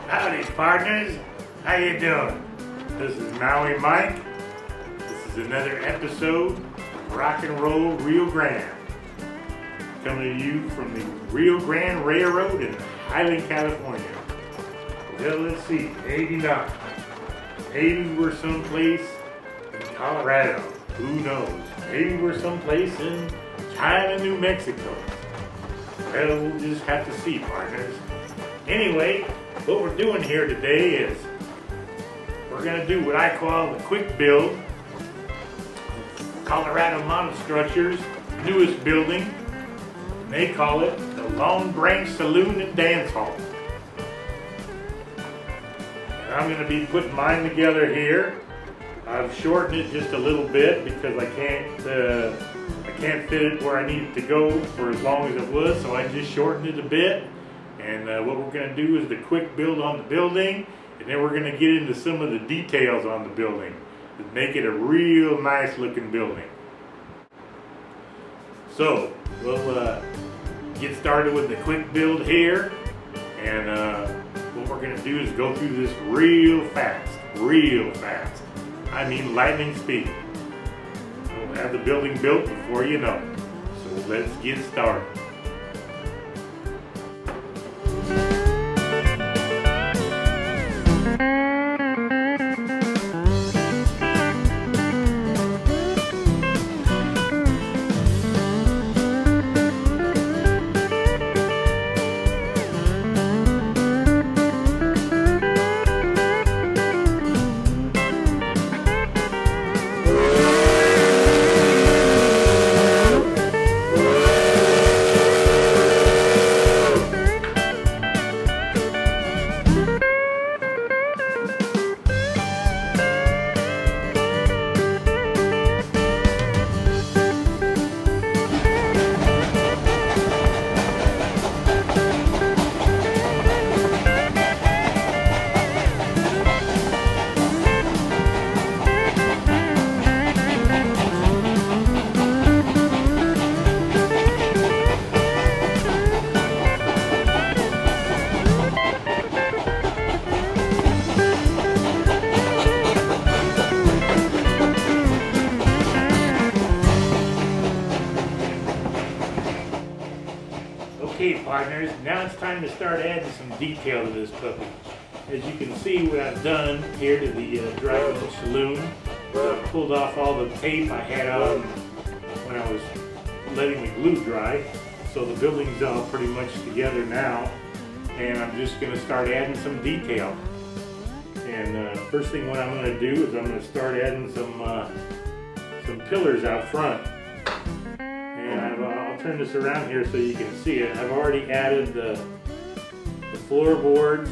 Howdy partners, how you doing? This is Maui Mike. This is another episode of Rock and Roll Rio Grande. Coming to you from the Rio Grande Railroad in Highland, California. Well, let's see, maybe not. Maybe we're someplace in Colorado. Who knows? Maybe we're someplace in China, New Mexico. Well, we'll just have to see, partners. Anyway, what we're doing here today is we're going to do what I call the quick build. Colorado Mountain Structure's newest building. They call it the Longbranch Saloon and Dance Hall. And I'm going to be putting mine together here. I've shortened it just a little bit because I can't fit it where I need it to go for as long as it was, so I just shortened it a bit. And what we're going to do is the quick build on the building, and then we're going to get into some of the details on the building to make it a real nice looking building. So we'll get started with the quick build here, and what we're going to do is go through this real fast. I mean lightning speed. We'll have the building built before you know it. So let's get started. Okay, partners, now it's time to start adding some detail to this puppy. As you can see, what I've done here to the dry goods saloon is I've pulled off all the tape I had on when I was letting the glue dry. So the building's all pretty much together now, and I'm just going to start adding some detail. And first thing what I'm going to do is I'm going to start adding some pillars out front. And I'll turn this around here so you can see it. I've already added the floorboards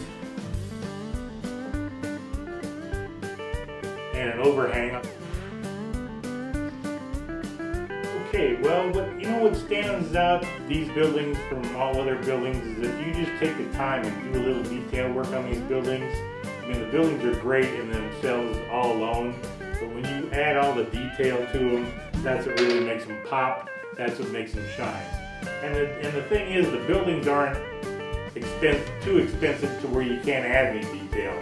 and an overhang. Okay, well, what stands out these buildings from all other buildings is if you just take the time and do a little detail work on these buildings. I mean, the buildings are great in themselves all alone, but when you add all the detail to them, that's what really makes them pop. That's what makes them shine. And the thing is, the buildings aren't too expensive to where you can't add any detail.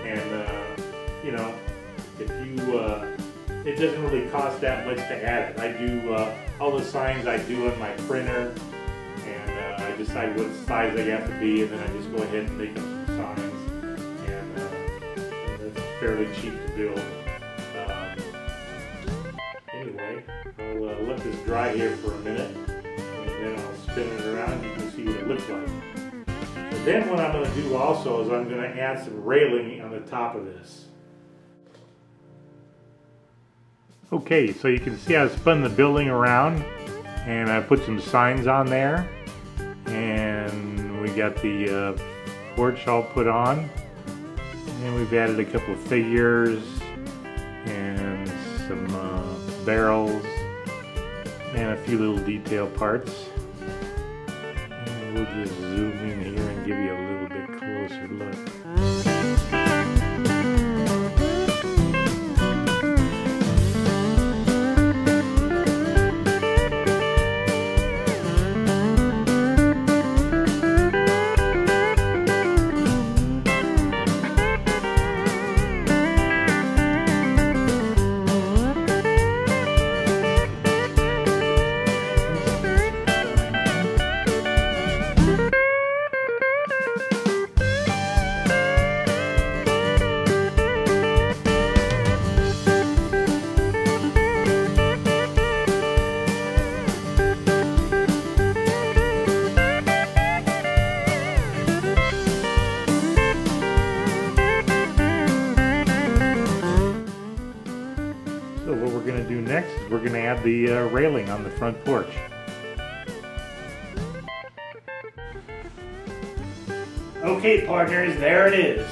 And you know, it doesn't really cost that much to add it. I do all the signs I do on my printer, and I decide what size they have to be, and then I just go ahead and make them some signs. And it's fairly cheap to build. Anyway, I'll let this dry here for a minute, and then I'll spin it around and you can see what it looks like. So then what I'm going to do also is I'm going to add some railing on the top of this. Okay, so you can see I spun the building around, and I put some signs on there, and we got the porch all put on, and we've added a couple of figures and some barrels and a few little detail parts. And we'll just zoom in here and give you a little bit closer look. the railing on the front porch. Okay, partners, there it is.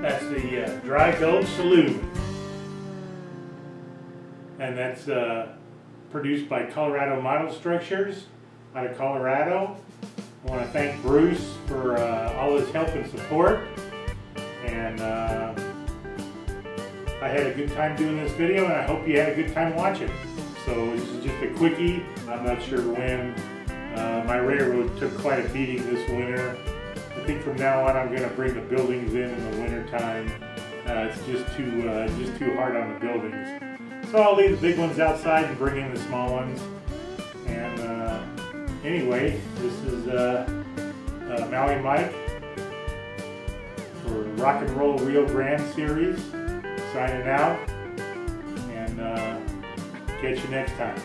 That's the dry gulch saloon. And that's produced by Colorado Model Structures out of Colorado. I want to thank Bruce for all his help and support. And I had a good time doing this video, and I hope you had a good time watching. So this is just a quickie. I'm not sure when. My railroad took quite a beating this winter. I think from now on I'm going to bring the buildings in the winter time. It's just too hard on the buildings. So I'll leave the big ones outside and bring in the small ones. And anyway, this is Maui Mike for the Rock and Roll Rio Grande series. Signing out, and catch you next time.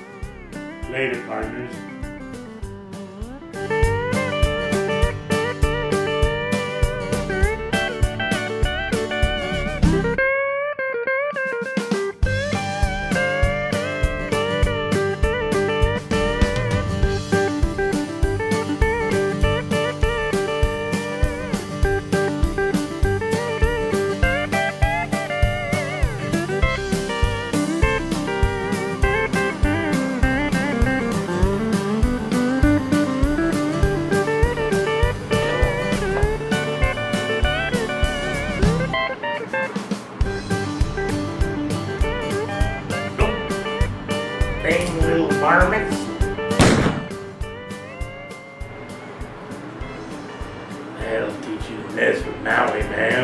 Later, partners. Dang little varmints. That'll teach you to mess with Maui, man.